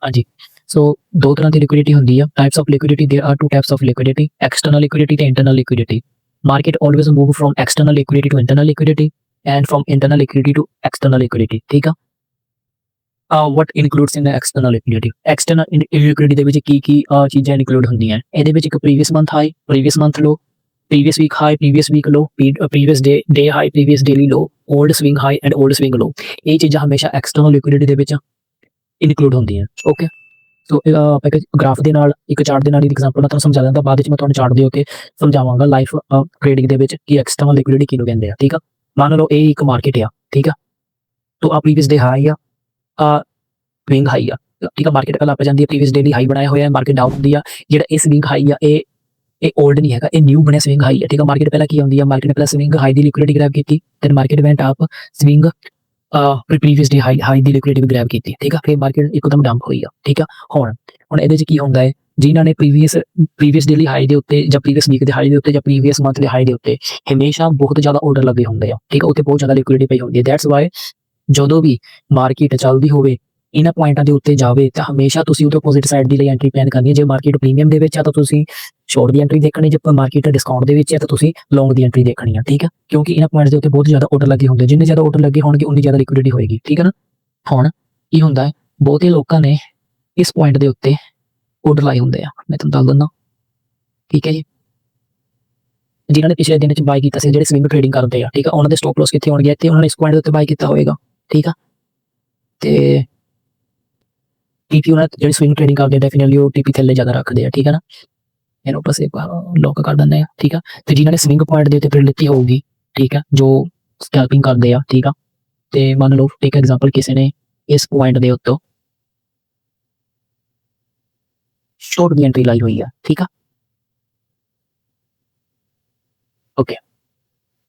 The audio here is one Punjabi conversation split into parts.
ਹਾਂਜੀ। ਸੋ ਦੋ ਤਰ੍ਹਾਂ ਦੀ ਲਿਕੁਇਡਿਟੀ ਹੁੰਦੀ ਆ। Types of liquidity, there are two types of liquidity, external liquidity ਤੇ internal liquidity. Market always move from external liquidity to internal liquidity and from internal liquidity to external liquidity. ठीक ਆ। what includes in the external liquidity? external liquidity ਦੇ ਵਿੱਚ ਕੀ ਚੀਜ਼ਾਂ ਇਨਕਲੂਡ ਹੁੰਦੀਆਂ? ਇਹਦੇ ਵਿੱਚ ਇੱਕ previous month high, previous month low, previous week high, previous week low, previous day high, previous daily low, old swing high and old swing low। ਇਹ ਚੀਜ਼ਾਂ ਹਮੇਸ਼ਾ external liquidity ਦੇ ਵਿੱਚ ਇਨਕਲੂਡ ਹੁੰਦੀਆਂ। ਓਕੇ, ਸੋ ਆਪਾਂ ਇੱਕ ਗ੍ਰਾਫ ਦੇ ਨਾਲ, ਇੱਕ ਚਾਰਟ ਦੇ ਨਾਲ ਇਹ ਐਗਜ਼ਾਮਪਲ ਮੈਂ ਤੁਹਾਨੂੰ ਸਮਝਾ ਦਿੰਦਾ, ਬਾਅਦ ਵਿੱਚ ਮੈਂ ਤੁਹਾਨੂੰ ਚਾਰਟ ਦੇ ਉੱਤੇ ਸਮਝਾਵਾਂਗਾ ਲਾਈਫ ਟ੍ਰੇਡਿੰਗ ਦੇ ਵਿੱਚ ਕਿ ਐਕਸਟਰਨਲ ਲਿਕੁਇਡਿਟੀ ਕਿਹਨੂੰ ਕਹਿੰਦੇ ਆ। ਠੀਕ ਆ, ਮੰਨ ਲਓ ਇਹ ਇੱਕ ਮਾਰਕੀਟ ਆ। ਠੀਕ ਆ, ਤੋ ਆ ਪ੍ਰੀਵੀਅਸ ਡੇ ਹਾਈ ਆ, ਸਵਿੰਗ ਹਾਈ ਆ। ਠੀਕ ਆ, ਮਾਰਕੀਟ ਕੱਲ ਆਪ ਜਾਂਦੀ ਹੈ, ਪ੍ਰੀਵੀਅਸ ਡੇ ਲਈ ਹਾਈ ਬਣਾਇਆ ਹੋਇਆ, ਮਾਰਕੀਟ ਡਾਊਨ ਹੁੰਦੀ ਆ। ਜਿਹੜਾ ਇਹ ਸਵਿੰਗ ਹਾਈ ਆ, ਇਹ ਓਲਡ ਨਹੀਂ ਹੈਗਾ, ਇਹ ਨਿਊ ਬਣਿਆ ਸਵਿੰਗ ਹਾਈ ਹੈ। ਠੀਕ ਆ, ਮਾਰਕੀਟ ਪਹਿਲਾਂ ਕੀ ਹੁੰਦੀ ਆ, ਮਾਰਕੀਟ ਪਹਿਲਾਂ ਸਵਿੰਗ ਹਾਈ ਦੀ ਲਿਕੁਇਡਿਟੀ ਗ੍ਰੈਬ ਕੀਤੀ, then market went up, swing previous day high ਦੀ ਲਿਕੁਇਡਿਟੀ ਗ੍ਰੈਬ ਕੀਤੀ। ਠੀਕ ਆ, ਫਿਰ ਮਾਰਕੀਟ ਇੱਕਦਮ ਡੰਪ ਹੋਈ ਆ। ਠੀਕ ਆ, ਹੁਣ ਇਹਦੇ 'ਚ ਕੀ ਹੁੰਦਾ ਹੈ, ਜਿਨ੍ਹਾਂ ਨੇ ਪ੍ਰੀਵੀਅਸ ਡੇਲੀ ਹਾਈ ਦੇ ਉੱਤੇ ਜਾਂ ਪ੍ਰੀਵੀਅਸ ਵੀਕ ਦੇ ਹਾਈ ਦੇ ਉੱਤੇ ਜਾਂ ਪ੍ਰੀਵੀਅਸ ਮੰਥ ਦੇ ਹਾਈ ਦੇ ਉੱਤੇ ਹਮੇਸ਼ਾ ਬਹੁਤ ਜ਼ਿਆਦਾ ਆਰਡਰ ਲੱਗੇ ਹੁੰਦੇ ਆ। ਠੀਕ ਆ, ਉੱਤੇ ਬਹੁਤ ਜ਼ਿਆਦਾ ਲਿਕੁਇਡਿਟੀ ਪਈ ਹੁੰਦੀ ਹੈ। ਦੈਟਸ ਵਾਈ ਜਦੋਂ ਵੀ ਮਾਰਕੀਟ ਚੱਲਦੀ ਹੋਵੇ, ਇਹਨਾਂ ਪੁਆਇੰਟਾਂ ਦੇ ਉੱਤੇ ਜਾਵੇ ਤਾਂ ਹਮੇਸ਼ਾ ਤੁਸੀਂ ਉਹਦੇ ਅਪੋਜ਼ਿਟ ਸਾਈਡ ਦੀ ਲਈ ਐਂਟਰੀ ਪਲਾਨ ਕਰਨੀ ਹੈ। ਜੇ ਮਾਰਕੀਟ ਪ੍ਰੀਮੀਅਮ ਦੇ ਵਿੱਚ ਆ ਤਾਂ ਤੁਸੀਂ ਸ਼ੋਰਟ ਦੀ ਐਂਟਰੀ ਦੇਖਣੀ, ਜੇ ਮਾਰਕੀਟ ਡਿਸਕਾਊਂਟ ਦੇ ਵਿੱਚ ਹੈ ਤਾਂ ਤੁਸੀਂ ਲੌਂਗ ਦੀ ਐਂਟਰੀ ਦੇਖਣੀ ਆ। ਠੀਕ ਆ, ਕਿਉਂਕਿ ਇਹਨਾਂ ਪੁਆਇੰਟਸ ਦੇ ਉੱਤੇ ਬਹੁਤ ਜ਼ਿਆਦਾ ਆਰਡਰ ਲੱਗੇ ਹੁੰਦੇ, ਜਿੰਨੇ ਜ਼ਿਆਦਾ ਆਰਡਰ ਲੱਗੇ ਹੋਣਗੇ ਉਨੀ ਜ਼ਿਆਦਾ ਲਿਕੁਇਡਿਟੀ ਹੋਏਗੀ। ਠੀਕ ਹੈ ਨਾ। ਹੁਣ ਕੀ ਹੁੰਦਾ ਹੈ, ਬਹੁਤੇ ਲੋਕਾਂ ਨੇ ਇਸ ਪੁਆਇੰਟ ਦੇ ਉੱਤੇ ਆਰਡਰ ਲਾਏ ਹੁੰਦੇ ਆ, ਮੈਂ ਤੁਹਾਨੂੰ ਦੱਸ ਦਿੰਦਾ। ਠੀਕ ਹੈ ਜੀ, ਜਿਨ੍ਹਾਂ ਨੇ ਪਿਛਲੇ ਦਿਨ 'ਚ ਬਾਈ ਕੀਤਾ ਸੀ, ਜਿਹੜੇ ਸਵਿੰਗ ਟ੍ਰੇਡਿੰਗ ਕਰਦੇ ਆ, ਠੀਕ ਆ, ਉਹਨਾਂ ਦੇ ਸਟਾਪ ਲਾਸ ਕਿੱਥੇ ਹੋਣਗੇ, ਇੱਥੇ ਉਹਨਾਂ ਨੇ ਇਸ ਪੁਆਇੰਟ ਦੇ ਉੱਤੇ ਬਾਈ ਕੀਤਾ ਹੋਏਗਾ। ਠੀਕ ਆ, ਤੇ TP ਉਹਨਾਂ ਜਿਹੜੀ ਸਵਿੰਗ ਟ੍ਰੇਡਿੰਗ ਕਰਦੇ ਆ ਡੈਫੀਨਿਟਲੀ ਉਹ TP ਥੱਲੇ ਜ਼ਿਆਦਾ ਰੱਖਦੇ ਆ। ਠੀਕ ਹੈ ਨਾ, ਇਹਨੂੰ ਬਸ ਇੱਕ ਲੌਕ ਕਰ ਦਿੰਦੇ ਆ। ਠੀਕ ਆ, ਤੇ ਜਿਨ੍ਹਾਂ ਨੇ ਸਵਿੰਗ ਪੁਆਇੰਟ ਦੇ ਉੱਤੇ ਟ੍ਰੇਡ ਲਿੱਤੀ ਹੋਊਗੀ, ਠੀਕ ਆ, ਜੋ ਸਕੈਲਪਿੰਗ ਕਰਦੇ ਆ। ਠੀਕ ਆ, ਤੇ ਮੰਨ ਲਓ ਇੱਕ ਐਗਜ਼ਾਮਪਲ, ਕਿਸੇ ਨੇ ਇਸ ਪੁਆਇੰਟ ਦੇ ਉੱਤੋਂ ਸ਼ੋਰਟ ਦੀ ਐਂਟਰੀ ਲਾਈ ਹੋਈ ਆ। ਠੀਕ ਆ, ਓਕੇ,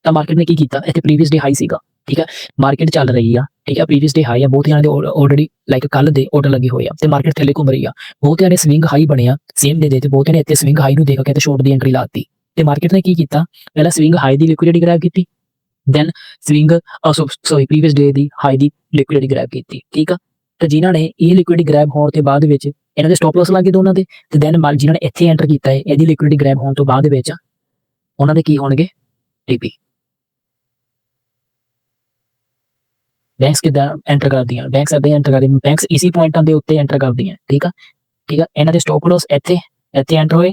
ਤਾਂ ਮਾਰਕੀਟ ਨੇ ਕੀ ਕੀਤਾ, ਇੱਥੇ ਪ੍ਰੀਵੀਅਸ ਡੇ ਹਾਈ ਸੀਗਾ। ਠੀਕ ਆ, ਮਾਰਕੀਟ ਚੱਲ ਰਹੀ ਆ। ਠੀਕ ਆ, ਪ੍ਰੀਵੀਅਸ ਡੇ ਹਾਈ ਆ, ਬਹੁਤ ਜਣਿਆਂ ਦੇ ਆਲਰੇਡੀ ਲਾਈਕ ਕੱਲ ਦੇ ਆਰਡਰ ਲੱਗੇ ਹੋਏ ਆ, ਤੇ ਮਾਰਕੀਟ ਥੱਲੇ ਘੁੰਮ ਰਹੀ ਆ। ਬਹੁਤਿਆਂ ਨੇ ਸਵਿੰਗ ਹਾਈ ਬਣਿਆ ਸੇਮ ਡੇ ਦੇ, ਤੇ ਬਹੁਤਿਆਂ ਨੇ ਇੱਥੇ ਸਵਿੰਗ ਹਾਈ ਨੂੰ ਦੇਖ ਕੇ ਤੇ ਸ਼ੋਰਟ ਦੀ ਐਂਟਰੀ ਲਾਤੀ। ਤੇ ਮਾਰਕੀਟ ਨੇ ਕੀ ਕੀਤਾ, ਪਹਿਲਾਂ ਸਵਿੰਗ ਹਾਈ ਦੀ ਲਿਕੁਇਡਿਟੀ ਗ੍ਰੈਬ ਕੀਤੀ, ਦੈਨ ਪ੍ਰੀਵੀਅਸ ਡੇ ਦੀ ਹਾਈ ਦੀ ਲਿਕੁਇਡਿਟੀ ਗ੍ਰੈਬ ਕੀਤੀ। ਠੀਕ ਆ, ਤੇ ਜਿਨ੍ਹਾਂ ਨੇ ਇਹ ਲਿਕੁਇਡਿਟੀ ਗ੍ਰੈਬ ਹੋਣ ਤੋਂ ਬਾਅਦ ਵਿੱਚ ਇਹਨਾਂ ਦੇ ਸਟਾਪ ਲਾਸ ਲੱਗ ਗਏ ਦੋਨਾਂ ਦੇ, ਤੇ ਦੈਨ ਜਿਨ੍ਹਾਂ ਨੇ ਇੱਥੇ ਐਂਟਰ ਕੀਤਾ ਹੈ, ਇਹਦੀ ਲਿਕੁਇਡਿਟੀ ਗ੍ਰੈਬ ਹੋਣ ਤੋਂ ਬਾਅਦ ਵਿੱਚ ਉਹਨਾਂ ਦੇ ਕੀ ਹੋਣਗੇ, TP। ਬੈਂਕਸ ਕਿੱਦਾਂ ਐਂਟਰ ਕਰਦੀਆਂ, ਬੈਂਕਸ ਇੱਦਾਂ ਐਂਟਰ ਕਰਦੀਆਂ, ਬੈਂਕਸ ਇਸੀ ਪੁਆਇੰਟਾਂ ਦੇ ਉੱਤੇ ਐਂਟਰ ਕਰਦੀਆਂ। ਠੀਕ ਆ, ਠੀਕ ਆ, ਇਹਨਾਂ ਦੇ ਸਟਾਪ ਲਾਸ ਇੱਥੇ ਐਂਟਰ ਹੋਏ,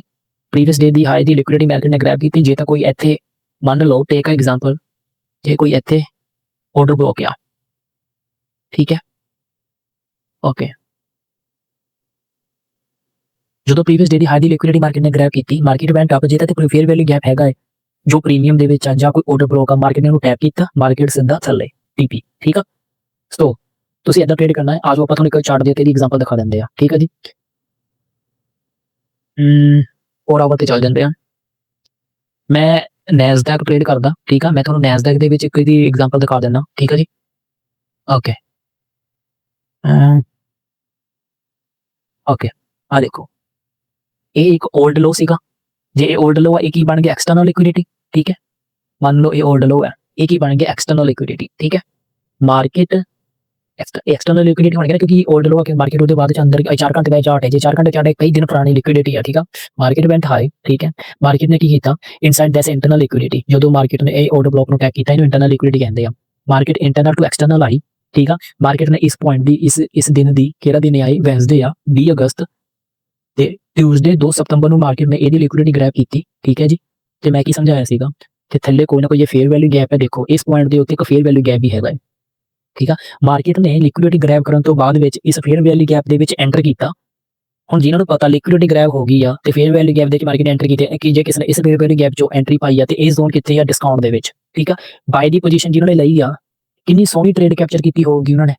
ਪ੍ਰੀਵੀਅਸ ਡੇ ਦੀ ਹਾਈ ਦੀ ਲਿਕੁਇਡਿਟੀ ਮਾਰਕੀਟ ਨੇ ਗ੍ਰੈਬ ਕੀਤੀ। ਜੇ ਤਾਂ ਕੋਈ ਇੱਥੇ ਮੰਨ ਲਓ, ਟੇਕ ਐਗਜ਼ਾਮਪਲ, ਜੇ ਕੋਈ ਇੱਥੇ ਆਰਡਰ ਬਲੌਕ ਆ, ਠੀਕ ਹੈ, ਓਕੇ, ਜਦੋਂ ਪ੍ਰੀਵੀਅਸ ਡੇ ਦੀ ਹਾਈ ਦੀ ਲਿਕੁਇਡਿਟੀ ਮਾਰਕੀਟ ਨੇ ਗ੍ਰੈਬ ਕੀਤੀ, ਮਾਰਕੀਟ ਵੈਂਟ ਅਪ। ਜੇ ਤਾਂ ਕੋਈ ਫੇਅਰ ਵੈਲਿਊ ਗੈਪ ਹੈਗਾ ਹੈ ਜੋ ਪ੍ਰੀਮੀਅਮ ਦੇ ਵਿੱਚ ਆ, ਜਾਂ ਕੋਈ ਆਰਡਰ ਬਲੌਕ ਆ, ਮਾਰਕੀਟ ਨੇ ਉਹਨੂੰ ਟੈਪ ਕੀਤਾ, ਮਾਰਕੀਟ ਸਿੱਧਾ ਥੱਲੇ TP। ਠੀਕ ਆ, ਸੋ ਤੁਸੀਂ ਇੱਦਾਂ ਟ੍ਰੇਡ ਕਰਨਾ ਹੈ। ਆਜੋ ਆਪਾਂ ਤੁਹਾਨੂੰ ਇੱਕ ਚਾਰਟ ਦੇ ਉੱਤੇ ਦੀ ਐਗਜ਼ਾਮਪਲ ਦਿਖਾ ਦਿੰਦੇ ਆ। ਠੀਕ ਹੈ ਜੀ, ਹੋਰ ਆਵਰ ਤੇ ਚੱਲ ਜਾਂਦੇ ਆ। ਮੈਂ ਨੈਸਡੈਕ ਟ੍ਰੇਡ ਕਰਦਾ। ਠੀਕ ਆ, ਮੈਂ ਤੁਹਾਨੂੰ ਨੈਸਡੈਕ ਦੇ ਵਿੱਚ ਇੱਕ ਦੀ ਐਗਜ਼ਾਮਪਲ ਦਿਖਾ ਦਿੰਦਾ। ਠੀਕ ਹੈ ਜੀ, ਓਕੇ, ਓਕੇ, ਆ ਦੇਖੋ, ਇਹ ਇੱਕ 올ਡ ਲੋ ਸੀਗਾ। ਜੇ ਇਹ 올ਡ ਲੋ ਆ, ਇਹ ਕੀ ਬਣ ਗਿਆ, ਐਕਸਟਰਨਲ ਲਿਕੁਇਡਿਟੀ। ਠੀਕ ਹੈ, ਮੰਨ ਲਓ ਇਹ 올ਡ ਲੋ ਹੈ, ਇਹ ਕੀ ਬਣ ਗਿਆ, ਐਕਸਟਰਨਲ ਲਿਕੁਇਡਿਟੀ। ਠੀਕ ਹੈ, ਮਾਰਕੀਟ ਐਕਸਟਰਨਲ ਲਿਕੁਇਡਿਟੀ ਹੋਣੀ ਹੈ, ਕਿਉਂਕਿ 올ਡ ਲੋ ਆ ਕਿ ਮਾਰਕੀਟ ਉਹਦੇ ਬਾਅਦ ਚ ਅੰਦਰ 4 ਘੰਟੇ ਦਾ ਚਾਰਟ ਹੈ। ਜੇ 4 ਘੰਟੇ ਚਾਰਟ ਹੈ, ਕਈ ਦਿਨ ਪੁਰਾਣੀ ਲਿਕੁਇਡਿਟੀ ਆ। ਠੀਕ ਆ, ਮਾਰਕੀਟ ਵੈਂਟ ਹਾਈ। ਠੀਕ ਹੈ, ਮਾਰਕੀਟ ਨੇ ਕੀ ਕੀਤਾ, ਇਨਸਾਈਡ ਦੈਸ ਇੰਟਰਨਲ ਲਿਕੁਇਡਿਟੀ, ਜਦੋਂ ਮਾਰਕੀਟ ਨੇ ਇਹ ਆਰਡਰ ਬਲੌਕ ਨੂੰ ਟੈਪ ਕੀਤਾ, ਇਹਨੂੰ ਇੰਟਰਨਲ ਲਿਕੁਇਡਿਟੀ ਕਹਿੰਦੇ ਆ। ਮਾਰਕੀਟ ਇੰਟਰਨਲ ਟੂ ਐਕਸਟਰਨਲ ਆਈ। ਠੀਕ ਆ, ਮਾਰਕੀਟ ਨੇ ਇਸ ਪੁਆਇੰਟ ਦੀ ਇਸ ਦਿਨ ਦੀ, ਕਿਹੜਾ ਦਿਨ ਆਈ, ਵੈਨਸਡੇ ਆ, 20 ਅਗਸਤ, ਤੇ ਟਿਊਜ਼ਡੇ 2 ਸਤੰਬਰ ਨੂੰ ਮਾਰਕੀਟ ਨੇ ਇਹਦੀ ਲਿਕੁਇਡਿਟੀ ਗ੍ਰੈਬ ਕੀਤੀ। ਠੀਕ ਹੈ ਜੀ, ਤੇ ਮੈਂ ਕੀ ਸਮਝਾਇਆ ਸੀਗਾ, ਤੇ ਥੱਲੇ ਕੋਈ ਨਾ ਕੋਈ ਫੇਅਰ ਵੈਲਿਊ ਗੈਪ ਹੈ। ਦੇਖੋ, ਇਸ ਪੁਆਇੰਟ ਦੇ ਉੱਤੇ ਇੱਕ ਫੇਅਰ ਵੈਲਿਊ ਗੈਪ ਵੀ ਹੈਗਾ ਹੈ। ਠੀਕ ਆ, ਮਾਰਕੀਟ ਨੇ ਲਿਕੁਇਡਿਟੀ ਗ੍ਰੈਬ ਕਰਨ ਤੋਂ ਬਾਅਦ ਵਿੱਚ ਇਸ ਫੇਅਰ ਵੈਲਿਊ ਗੈਪ ਦੇ ਵਿੱਚ ਐਂਟਰ ਕੀਤਾ। ਹੁਣ ਜਿਨ੍ਹਾਂ ਨੂੰ ਪਤਾ ਲਿਕੁਇਡਿਟੀ ਗ੍ਰੈਬ ਹੋ ਗਈ ਆ ਤੇ ਫੇਅਰ ਵੈਲਿਊ ਗੈਪ ਦੇ ਵਿੱਚ ਮਾਰਕੀਟ ਐਂਟਰ ਕੀਤੀ, ਕਿ ਜੇ ਕਿਸੇ ਨੇ ਇਸ ਫੇਅਰ ਵੈਲਿਊ ਗੈਪ 'ਚੋਂ ਐਂਟਰੀ ਪਾਈ ਆ ਤੇ ਇਹ ਜ਼ੋਨ ਕਿੱਥੇ ਆ, ਡਿਸਕਾਊਂਟ ਦੇ ਵਿੱਚ। ਠੀਕ ਆ, ਬਾਈ ਦੀ ਪੋਜੀਸ਼ਨ ਜਿਨ੍ਹਾਂ ਨੇ ਲਈ ਆ, ਕਿੰਨੀ ਸੋਹਣੀ ਟ੍ਰੇਡ ਕੈਪਚਰ ਕੀਤੀ ਹੋਊਗੀ ਉਹਨਾਂ ਨੇ,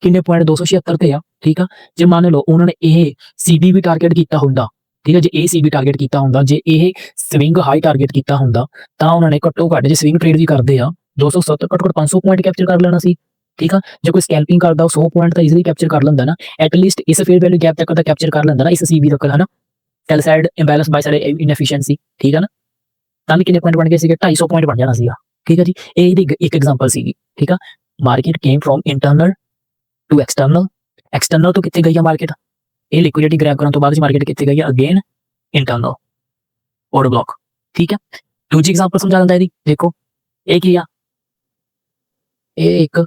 ਕਿੰਨੇ ਪੁਆਇੰਟ 276 ਤੇ ਆ। ਠੀਕ ਆ, ਜੇ ਮੰਨ ਲਓ ਉਹਨਾਂ ਨੇ ਇਹ CB ਵੀ ਟਾਰਗੇਟ ਕੀਤਾ ਹੁੰਦਾ, ਠੀਕ ਹੈ, ਜੇ ਇਹ CB ਟਾਰਗੇਟ ਕੀਤਾ ਹੁੰਦਾ, ਜੇ ਇਹ ਸਵਿੰਗ ਹਾਈ ਟਾਰਗੇਟ ਕੀਤਾ ਹੁੰਦਾ, ਤਾਂ ਉਹਨਾਂ ਨੇ ਘੱਟੋ ਘੱਟ, ਜੇ ਸਵਿੰਗ ਟ੍ਰੇਡ ਵੀ ਕਰਦੇ ਆ, 270, ਘੱਟੋ ਘੱਟ 500 ਪੁਆਇੰਟ ਕੈਪਚਰ ਕਰ ਲੈਣਾ ਸੀ। ਠੀਕ ਆ, ਜੇ ਕੋਈ ਸਕੈਲਪਿੰਗ ਕਰਦਾ ਉਹ 100 ਪੁਆਇੰਟ ਤਾਂ ਈਜ਼ੀਲੀ ਕੈਪਚਰ ਕਰ ਲੈਂਦਾ ਨਾ, ਐਟਲੀਸਟ ਇਸ ਫੇਅਰ ਵੈਲਿਊ ਗੈਪ ਤੱਕ ਤਾਂ ਕੈਪਚਰ ਕਰ ਲੈਂਦਾ ਨਾ, ਇਸ CB ਤੱਕ, ਹੈ ਨਾ। Sell side imbalance, buy side inefficiency. ਠੀਕ ਹੈ ਨਾ, ਤਾਂ ਕਿੰਨੇ ਪੁਆਇੰਟ ਬਣ ਗਏ ਸੀਗੇ, 250 ਪੁਆਇੰਟ ਬਣ ਜਾਣਾ ਸੀਗਾ। ਠੀਕ ਹੈ ਜੀ, ਇਹ ਇਹਦੀ ਇੱਕ ਐਗਜ਼ਾਮਪਲ ਸੀਗੀ। ਠੀਕ ਆ, market came from internal to external, external ਤੋਂ ਕਿੱਥੇ ਗਈ ਆ ਮਾਰਕੀਟ, ਇਹ ਲਿਕੁਇਡਿਟੀ ਗ੍ਰੈਬ ਕਰਨ ਤੋਂ ਬਾਅਦ ਮਾਰਕੀਟ ਕਿੱਥੇ ਗਈ ਹੈ? Again internal order block. ਠੀਕ ਹੈ, ਦੂਜੀ ਐਗਜ਼ਾਮਪਲ ਸਮਝਾ ਦਿੰਦਾ ਇਹਦੀ। ਦੇਖੋ ਇਹ ਕੀ ਆ, ਇਹ ਇੱਕ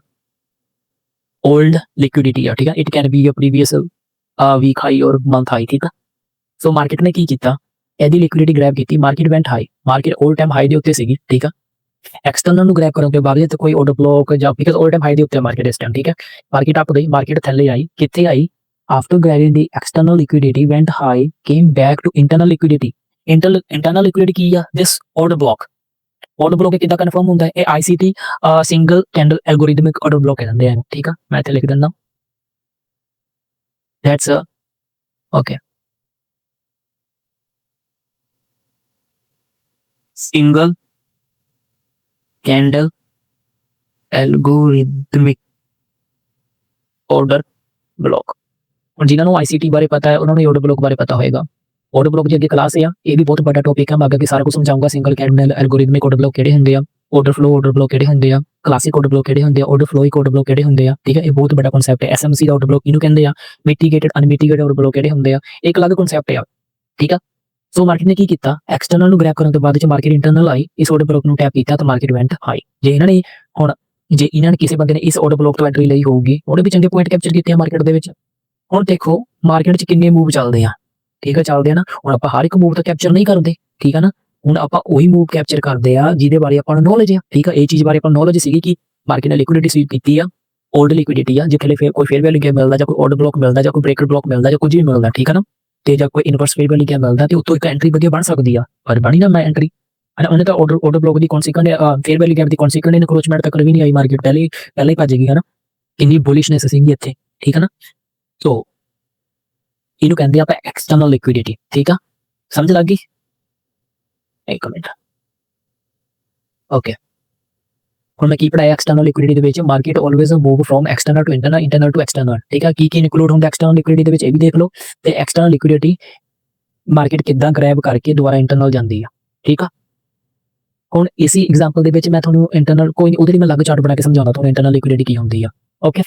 ओल्ड लिक्विडिटी है। ठीक है, it can be a previous week high और मंथ हाई। ठीक है, सो मार्केट ने की किया, ਇਹਦੀ ਲਿਕੁਇਡਿਟੀ ਗ੍ਰੈਬ ਕੀਤੀ, market went high, market 올 time high ਦੇ ਉੱਤੇ ਸੀਗੀ। ਠੀਕ ਆ, ਐਕਸਟਰਨਲ ਨੂੰ ਗ੍ਰੈਬ ਕਰਨ ਤੋਂ ਬਾਅਦ ਤੇ ਕੋਈ ਆਰਡਰ ਬਲੌਕ ਜਾਂ ਬਿਕਾਜ਼ 올 ਟਾਈਮ ਹਾਈ ਦੇ ਉੱਤੇ ਮਾਰਕੀਟ ਇਸ ਟਾਈਮ। ਠੀਕ ਹੈ, ਮਾਰਕੀਟ ਅਪ ਗਈ, ਮਾਰਕੀਟ ਥੱਲੇ ਆਈ, ਕਿੱਥੇ ਆਈ? After grabbing the external liquidity went high, came back to internal liquidity. Internal liquidity ਕੀ ਆ? This order block. Order block ਕਿੱਦਾਂ ਕਨਫਰਮ ਹੁੰਦਾ ਹੈ? ਇਹ ICT single candle algorithmic order block ਕਹਿੰਦੇ ਆ। ਠੀਕ ਆ, ਮੈਂ ਇੱਥੇ ਲਿਖ ਦਿੰਦਾ, that's okay, single candle algorithmic order block. ਹੁਣ ਜਿਨ੍ਹਾਂ ਨੂੰ ICT ਬਾਰੇ ਪਤਾ ਹੈ ਉਹਨਾਂ ਨੂੰ ਆਰਡਰ ਬਲੌਕ ਬਾਰੇ ਪਤਾ ਹੋਏਗਾ। ਆਰਡਰ ਬਲੌਕ ਦੀ ਅੱਗੇ ਕਲਾਸ ਆ, ਇਹ ਵੀ ਬਹੁਤ ਵੱਡਾ ਟੌਪਿਕ ਹੈ, ਮੈਂ ਅੱਗੇ ਸਾਰਾ ਕੁਝ ਸਮਝਾਊਂਗਾ। Single candle algorithmic order block ਕਿਹੜੇ ਹੁੰਦੇ ਆ, ਆਰਡਰ ਫਲੋ ਆਰਡਰ ਬਲੌਕ ਕਿਹੜੇ ਹੁੰਦੇ ਆ, ਕਲਾਸਿਕ ਆਰਡਰ ਬਲੌਕ ਕਿਹੜੇ ਹੁੰਦੇ ਆ, ਆਰਡਰ ਫਲੋਇਕ ਆਰਡਰ ਬਲੌਕ ਕਿਹੜੇ ਹੁੰਦੇ ਆ। ਠੀਕ ਹੈ, ਇਹ ਬਹੁਤ ਵੱਡਾ ਕਨਸੈਪਟ ਹੈ। SMC ਦਾ ਆਰਡਰ ਬਲੌਕ ਇਹਨੂੰ ਕਹਿੰਦੇ ਆ, ਮਿਟੀਗੇਟਡ ਅਨਮਿਟੀਗੇਟਡ ਆਰਡਰ ਬਲੌਕ ਕਿਹੜੇ ਹੁੰਦੇ ਆ, ਇੱਕ ਅਲੱਗ ਕਨਸੈਪਟ ਆ। ਠੀਕ ਆ, ਸੋ ਮਾਰਕੀਟ ਨੇ ਕੀ ਕੀਤਾ? ਐਕਸਟਰਨਲ ਨੂੰ ਗ੍ਰੈਬ ਕਰਨ ਤੋਂ ਬਾਅਦ ਚ ਮਾਰਕੀਟ ਇੰਟਰਨਲ ਆਈ, ਇਸ ਆਰਡਰ ਬਲੌਕ ਨੂੰ ਟੈਪ ਕੀਤਾ ਤਾਂ ਮਾਰਕੀਟ ਵੈਂਟ ਹਾਈ। ਜੇ ਇਹਨਾਂ ਨੇ ਕਿਸੇ ਬੰਦੇ ਨੇ ਇਸ ਆਰਡਰ ਬਲੌਕ ਤੋਂ ਐਂਟਰੀ ਲਈ ਹੋਊਗੀ, ਉਹਨੇ ਵੀ ਚੰਗੇ ਪੁਆਇੰਟ ਕੈਪਚਰ ਕੀਤੇ ਆ ਮਾਰਕੀਟ ਦੇ ਵਿੱਚ। ਹੁਣ ਦੇਖੋ ਮਾਰਕੀਟ 'ਚ ਕਿੰਨੇ ਮੂਵ ਚੱਲਦੇ ਆ। ਠੀਕ ਹੈ, ਚੱਲਦੇ ਆ ਨਾ। ਹੁਣ ਆਪਾਂ ਹਰ ਇੱਕ ਮੂਵ ਤਾਂ ਕੈਪਚਰ ਨਹੀਂ ਕਰਦੇ। ਠੀਕ ਹੈ ਨਾ, ਹੁਣ ਆਪਾਂ ਉਹੀ ਮੂਵ ਕੈਪਚਰ ਕਰਦੇ ਆ ਜਿਹਦੇ ਬਾਰੇ ਆਪਾਂ ਨੂੰ ਨੌਲੇਜ ਆ। ਠੀਕ ਆ, ਇਹ ਚੀਜ਼ ਬਾਰੇ ਆਪਾਂ ਨੌਲੇਜ ਸੀਗੀ ਕਿ ਮਾਰਕੀਟ ਨੇ ਲਿਕੁਇਡਿਟੀ ਸਵੀਪ ਕੀਤੀ ਆ, 올ਡ ਲਿਕੁਇਡਿਟੀ ਆ, ਜਿੱਥੇ ਫਿਰ ਕੋਈ ਫੇਅਰ ਵੈਲਿਊ ਗੈਪ ਮਿਲਦਾ ਜਾਂ ਕੋਈ ਆਰਡਰ ਬਲੌਕ ਮਿਲਦਾ ਜਾਂ ਕੋਈ ਬ੍ਰੇਕਰ ਬਲੌਕ ਮਿਲਦਾ ਜਾਂ ਕੁਝ ਵੀ ਮਿਲਦਾ। ਠੀਕ ਹੈ ਨਾ, ਤੇ ਜਾਂ ਕੋਈ ਇਨਵਰਸ ਫੇਅਰ ਵੈਲਿਊ ਗੈਪ ਮਿਲਦਾ ਤੇ ਉੱਤੋਂ ਇੱਕ ਐਂਟਰੀ ਵਧੀਆ ਬਣ ਸਕਦੀ ਆ, ਪਰ ਬਣੀ ਨਾ ਮੈਂ ਐਂਟਰੀ। ਉਹਨੇ ਤਾਂ ਆਰਡਰ ਬਲੌਕ ਦੀ ਕੌਨਸੀਕੁਐਂਟ ਫੇਅਰ ਵੈਲਿਊ ਗੈਪ ਦੀ ਕੌਨਸੀਕੁਐਂਟ ਇਨਕਰੋਚਮੈਂਟ ਤੱਕ ਵੀ ਨਹੀਂ ਆਈ, ਮਾਰਕੀਟ ਪਹਿਲੇ ਹੀ ਭੱਜ ਗਈ ਹੈ ਨਾ। ਕਿੰਨੀ ਬੁਲਿਸ਼ਨੈਸ ਸੀਗੀ ਇੱਥੇ। ਠੀਕ ਹੈ ਨਾ, ਸੋ ਇਹਨੂੰ ਕਹਿੰਦੇ ਆਪਾਂ ਐਕਸਟਰਨਲ ਲਿਕੁਇਡਿਟੀ। ਠੀਕ ਆ, ਸਮਝ ਲੱਗ ਗਈ? ਇੱਕ ਮਿੰਟ, ਓਕੇ। ਹੁਣ ਮੈਂ ਕੀ ਪੜਾਇਆ? ਐਕਸਟਰਨਲ ਲਿਕੁਇਡਿਟੀ ਦੇ ਵਿੱਚ market always move from external to internal, internal to external. ਠੀਕ ਆ, ਕੀ ਇਨਕਲੂਡ ਹੁੰਦਾ ਐਕਸਟਰਨਲ ਲਿਕੁਇਡਿਟੀ ਦੇ ਵਿੱਚ, ਇਹ ਵੀ ਦੇਖ ਲਓ। ਤੇ ਐਕਸਟਰਨਲ ਲਿਕੁਇਡਿਟੀ ਮਾਰਕੀਟ ਕਿੱਦਾਂ ਗ੍ਰੈਬ ਕਰਕੇ ਦੁਬਾਰਾ ਇੰਟਰਨਲ ਜਾਂਦੀ ਆ। ਠੀਕ ਆ, ਹੁਣ ਇਸੀ ਐਗਜ਼ਾਮਪਲ ਦੇ ਵਿੱਚ ਮੈਂ ਤੁਹਾਨੂੰ ਇੰਟਰਨਲ ਕੋਈ ਉਹਦੇ ਲਈ ਮੈਂ ਅਲੱਗ ਚਾਰਟ ਬਣਾ ਕੇ ਸਮਝਾਉਂਦਾ ਤੁਹਾਨੂੰ ਇੰਟਰਨਲ ਲਿਕੁਇਡਿਟੀ ਕੀ ਹੁੰਦੀ ਆ। ਓਕੇ,